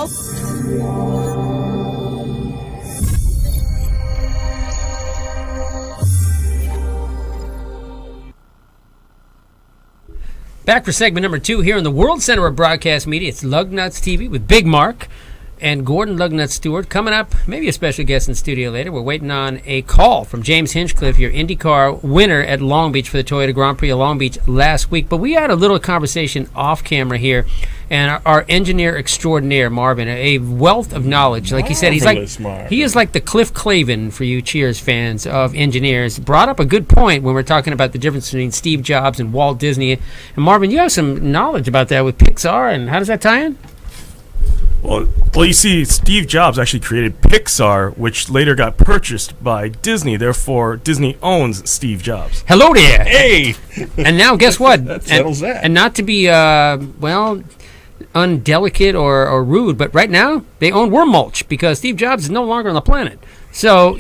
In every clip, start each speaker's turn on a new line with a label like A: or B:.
A: now.
B: Back for segment number 2 here in the World Center of Broadcast Media. It's Lug Nutzz TV with Big Mark and Gordon Lug Nutzz Stewart. Coming up, maybe a special guest in studio later. We're waiting on a call from James Hinchcliffe, your IndyCar winner at Long Beach for the Toyota Grand Prix of Long Beach last week. But we had a little conversation off camera here, and our engineer extraordinaire, Marvin, a wealth of knowledge. Like you said, he is like the Cliff Clavin, for you Cheers fans, of engineers. Brought up a good point when we're talking about the difference between Steve Jobs and Walt Disney. And Marvin, you have some knowledge about that with Pixar, and how does that tie in?
C: Well, you see, Steve Jobs actually created Pixar, which later got purchased by Disney. Therefore, Disney owns Steve Jobs.
B: Hello there.
C: Hey!
B: And now, guess what?
D: That settles that.
B: And not to be, undelicate or rude, but right now, they own worm mulch because Steve Jobs is no longer on the planet. So,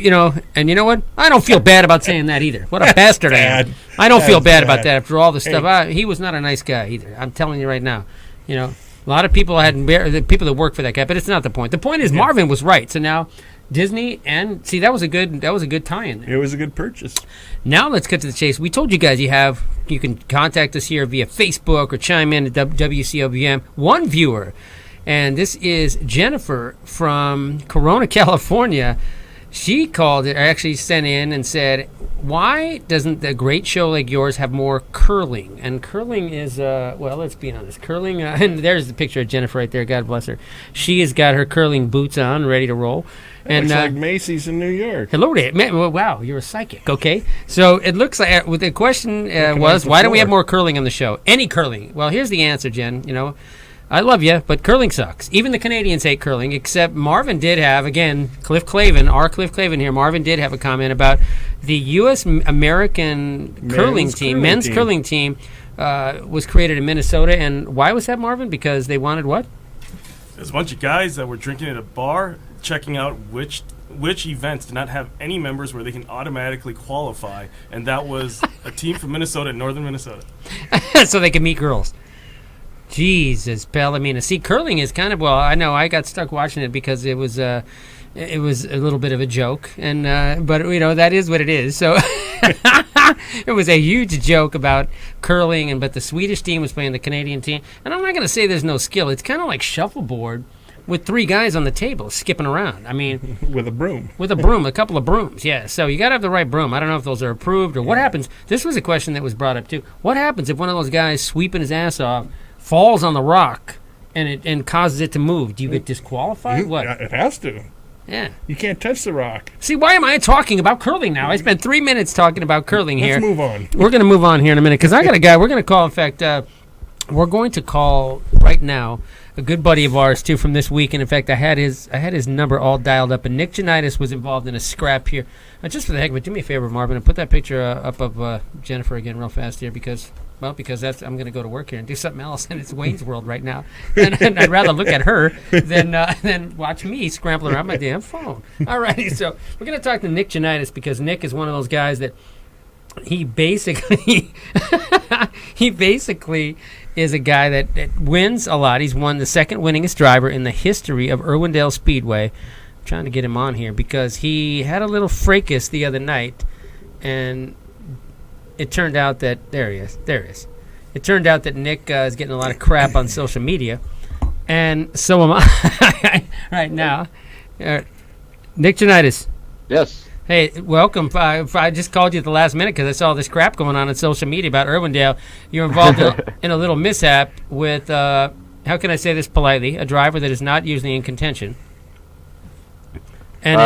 B: and you know what? I don't feel bad about saying that either. What a bastard I am. I don't feel bad about that after all the stuff. He was not a nice guy either. I'm telling you right now. A lot of people the people that work for that guy, but it's not the point. The point is Marvin was right. So now Disney and that was a good tie-in there.
D: It was a good purchase.
B: Now let's get to the chase. We told you guys you can contact us here via Facebook or chime in at WCOBM. One viewer, and this is Jennifer from Corona, California. She called it, or actually sent in and said, why doesn't a great show like yours have more curling? And curling is, let's be honest, curling, and there's the picture of Jennifer right there, God bless her. She has got her curling boots on, ready to roll.
D: And looks like Macy's in New York.
B: Hello there. Wow, you're a psychic, okay? So it looks like, the question was, why don't we have more curling on the show? Any curling? Well, here's the answer, Jen, I love you, but curling sucks. Even the Canadians hate curling, except Marvin did have, again, Cliff Clavin here, Marvin did have a comment about the U.S. American men's curling team was created in Minnesota. And why was that, Marvin? Because they wanted what?
C: There's a bunch of guys that were drinking at a bar, checking out which events did not have any members where they can automatically qualify, and that was a team from Minnesota, northern Minnesota.
B: So they can meet girls. Jesus, pal. I mean, see, curling is kind of, I know I got stuck watching it because it was a little bit of a joke, and but that is what it is. So it was a huge joke about curling, but the Swedish team was playing the Canadian team, and I'm not going to say there's no skill. It's kind of like shuffleboard with 3 guys on the table skipping around. I mean,
D: with a broom,
B: a couple of brooms. Yeah. So you got to have the right broom. I don't know if those are approved or what happens. This was a question that was brought up too. What happens if one of those guys sweeping his ass off falls on the rock and causes it to move? Do you get disqualified? What?
D: It has to.
B: Yeah.
D: You can't touch the rock.
B: See, why am I talking about curling now? I spent 3 minutes talking about curling here.
D: Let's move on.
B: We're going to move on here in a minute because I got a guy we're going to call. In fact, we're going to call right now a good buddy of ours too from this week. And in fact, I had his number all dialed up. And Nick Janitis was involved in a scrap here. Just for the heck of it, do me a favor, Marvin, and put that picture up of Jennifer again real fast here because I'm going to go to work here and do something else, and it's Wayne's World right now. And I'd rather look at her than watch me scramble around my damn phone. All righty, so we're going to talk to Nick Janitis because Nick is one of those guys that he basically is a guy that wins a lot. He's won the second winningest driver in the history of Irwindale Speedway. I'm trying to get him on here because he had a little fracas the other night, and it turned out that there he is. It turned out that Nick is getting a lot of crap on social media, and so am I right now. Nick Janitis.
E: Yes.
B: Hey, welcome. I just called you at the last minute because I saw this crap going on social media about Irwindale. You're involved in a little mishap with, how can I say this politely, a driver that is not usually in contention. And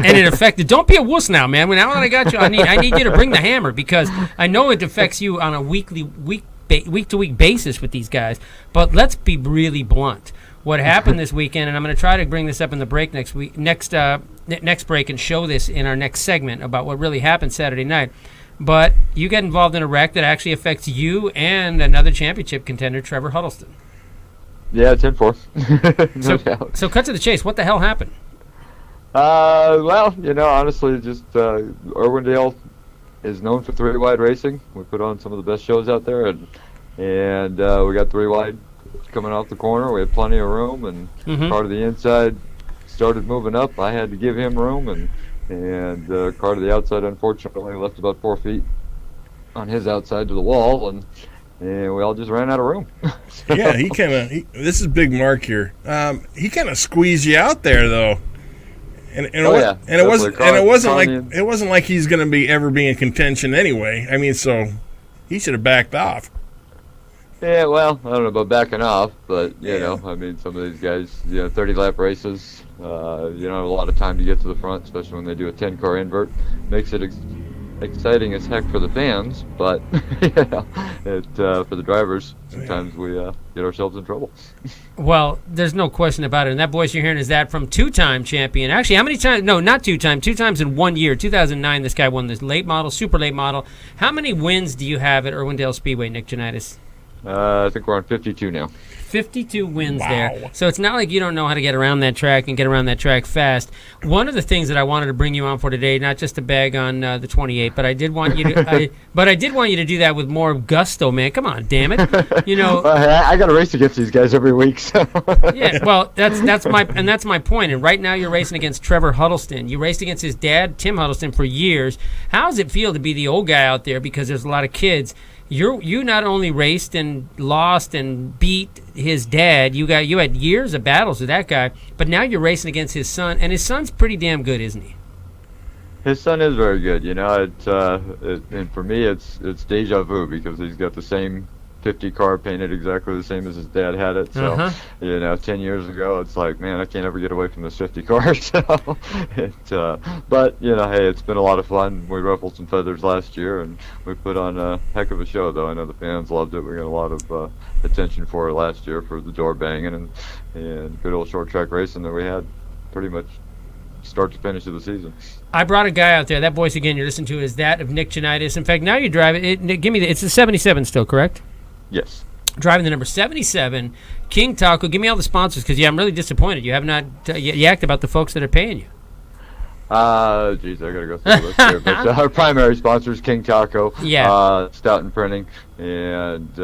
B: it affected. Don't be a wuss now, man. Now that I got you, I need you to bring the hammer because I know it affects you on a week to week basis with these guys. But let's be really blunt. What happened this weekend, and I'm going to try to bring this up in the break next break and show this in our next segment about what really happened Saturday night. But you got involved in a wreck that actually affects you and another championship contender, Trevor Huddleston.
E: Yeah, 10-4. No doubt.
B: So cut to the chase. What the hell happened?
E: Well, honestly, just Irwindale is known for three-wide racing. We put on some of the best shows out there, and we got three-wide coming off the corner. We had plenty of room, and car to the inside started moving up. I had to give him room, and car to the outside, unfortunately, left about 4 feet on his outside to the wall, and we all just ran out of room.
D: Yeah, this is Big Mark here. He kind of squeezed you out there, though. And it wasn't like he's going to ever be in contention anyway. I mean, so he should have backed off.
E: Yeah, well, I don't know about backing off, but you know, I mean, some of these guys, 30-lap races, you don't have a lot of time to get to the front, especially when they do a 10-car invert. Makes it exciting as heck for the fans, but for the drivers, sometimes we get ourselves in trouble.
B: Well, there's no question about it. And that voice you're hearing is that from two-time champion. Actually, how many times? No, not two-time. 2 times in 1 year. 2009, this guy won this late model, super late model. How many wins do you have at Irwindale Speedway, Nick Janitis?
E: I think we're on 52 now.
B: 52 wins
D: Wow.
B: there. So it's not like you don't know how to get around that track and get around that track fast. One of the things that I wanted to bring you on for today, not just to bag on the 28, but I did want you to, to do that with more gusto, man. Come on, damn it.
E: I got to race against these guys every week. So.
B: Yeah, well, that's my point. And right now you're racing against Trevor Huddleston. You raced against his dad, Tim Huddleston, for years. How does it feel to be the old guy out there? Because there's a lot of kids. You not only raced and lost and beat his dad, you had years of battles with that guy, but now you're racing against his son, and his son's pretty damn good, isn't he?
E: His son is very good, and for me it's deja vu because he's got the same 50 car painted exactly the same as his dad had it. So 10 years ago, it's like, man, I can't ever get away from this 50 car. But hey, it's been a lot of fun. We ruffled some feathers last year, and we put on a heck of a show. Though I know the fans loved it. We got a lot of attention for it last year for the door banging and good old short track racing that we had pretty much start to finish of the season.
B: I brought a guy out there. That voice again you're listening to is that of Nick Janitis. In fact, now you drive it. Give me it's a 77 still, correct?
E: Yes.
B: Driving the number 77, King Taco. Give me all the sponsors because I'm really disappointed. You have not yacked about the folks that are paying you.
E: Geez, I gotta go through the list here. But our primary sponsor is King Taco, Stoughton Printing, and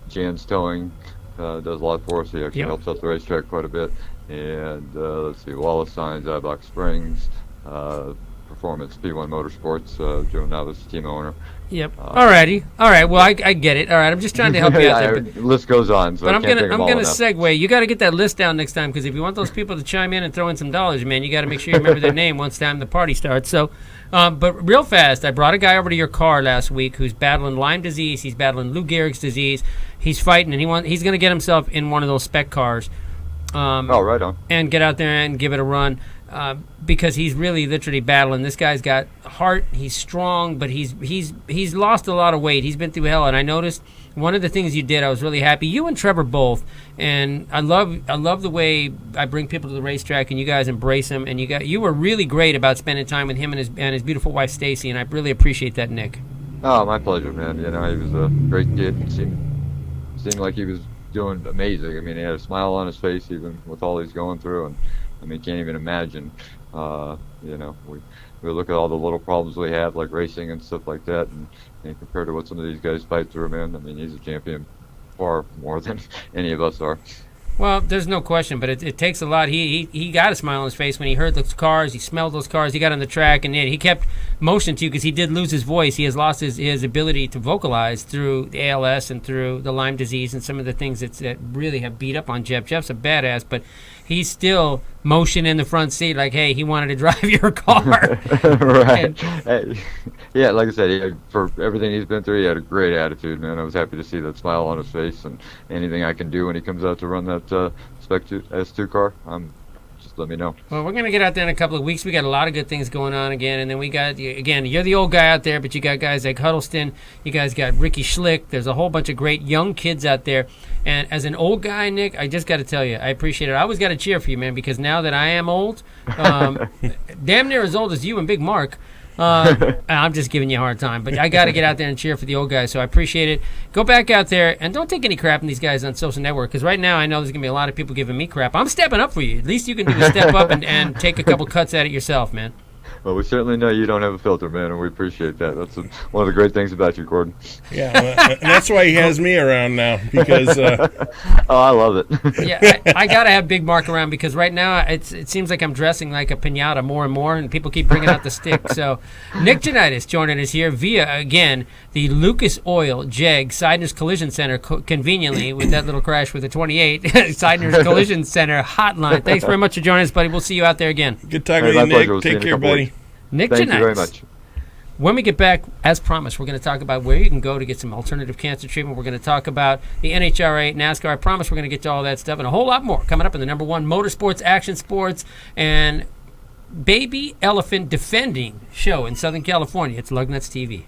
E: Jan's Towing does a lot for us. He actually helps out the racetrack quite a bit. And let's see, Wallace Signs, iBox Springs, Performance, P1 Motorsports, Joe Navis, team owner.
B: Yep. All right. Well, I get it. All right. I'm just trying to help you out there.
E: The list goes on. So
B: but I'm gonna segue. You got to get that list down next time because if you want those people to chime in and throw in some dollars, man, you got to make sure you remember their name once time the party starts. So, but real fast, I brought a guy over to your car last week who's battling Lyme disease. He's battling Lou Gehrig's disease. He's fighting, and he's going to get himself in one of those spec cars.
E: Right on.
B: And get out there and give it a run. Because he's really literally battling. This guy's got heart. He's strong, but he's lost a lot of weight. He's been through hell, and I noticed one of the things you did. I was really happy. You and Trevor both, and I love the way I bring people to the racetrack, and you guys embrace him. And you were really great about spending time with him and his beautiful wife Stacy, and I really appreciate that, Nick.
E: Oh, my pleasure, man. He was a great kid. Seemed like he was doing amazing. I mean, he had a smile on his face even with all he's going through, and I mean, can't even imagine. We look at all the little problems we have, like racing and stuff like that, and compared to what some of these guys fight through, man, I mean, he's a champion far more than any of us are.
B: Well, there's no question, but it takes a lot. He got a smile on his face when he heard those cars. He smelled those cars. He got on the track, and he kept motion to you because he did lose his voice. He has lost his ability to vocalize through the ALS and through the Lyme disease and some of the things that really have beat up on Jeff. Jeff's a badass, but he's still motion in the front seat like, hey, he wanted to drive your car.
E: Right. Yeah, like I said, for everything he's been through, he had a great attitude, man. I was happy to see that smile on his face, and anything I can do when he comes out to run that Spec S2 car, just let me know.
B: Well, we're going to get out there in a couple of weeks. We got a lot of good things going on again, and then we got, again, you're the old guy out there, but you got guys like Huddleston. You guys got Ricky Schlick. There's a whole bunch of great young kids out there. And as an old guy, Nick, I just got to tell you, I appreciate it. I always got to cheer for you, man, because now that I am old, damn near as old as you and Big Mark, I'm just giving you a hard time. But I got to get out there and cheer for the old guys, so I appreciate it. Go back out there, and don't take any crap from these guys on social network, because right now I know there's going to be a lot of people giving me crap. I'm stepping up for you. At least you can do a step up and take a couple cuts at it yourself, man.
E: Well, we certainly know you don't have a filter, man, and we appreciate that. That's one of the great things about you, Gordon.
D: Yeah, well, and that's why he has me around now, because
E: oh, I love it.
B: Yeah, I got to have Big Mark around, because right now it seems like I'm dressing like a piñata more and more, and people keep bringing out the stick. So Nick Janitis joining us here via, again, the Lucas Oil JEG Seidner's Collision Center, conveniently with that little crash with the 28, Seidner's Collision Center hotline. Thanks very much for joining us, buddy. We'll see you out there again.
D: Good talking to you, Nick. Take care, buddy.
B: Nick
E: Thank
B: Janitis.
E: you very much.
B: When we get back, as promised, we're going to talk about where you can go to get some alternative cancer treatment. We're going to talk about the NHRA, NASCAR. I promise we're going to get to all that stuff and a whole lot more coming up in the number one motorsports, action sports, and baby elephant defending show in Southern California. It's Lug Nutzz TV.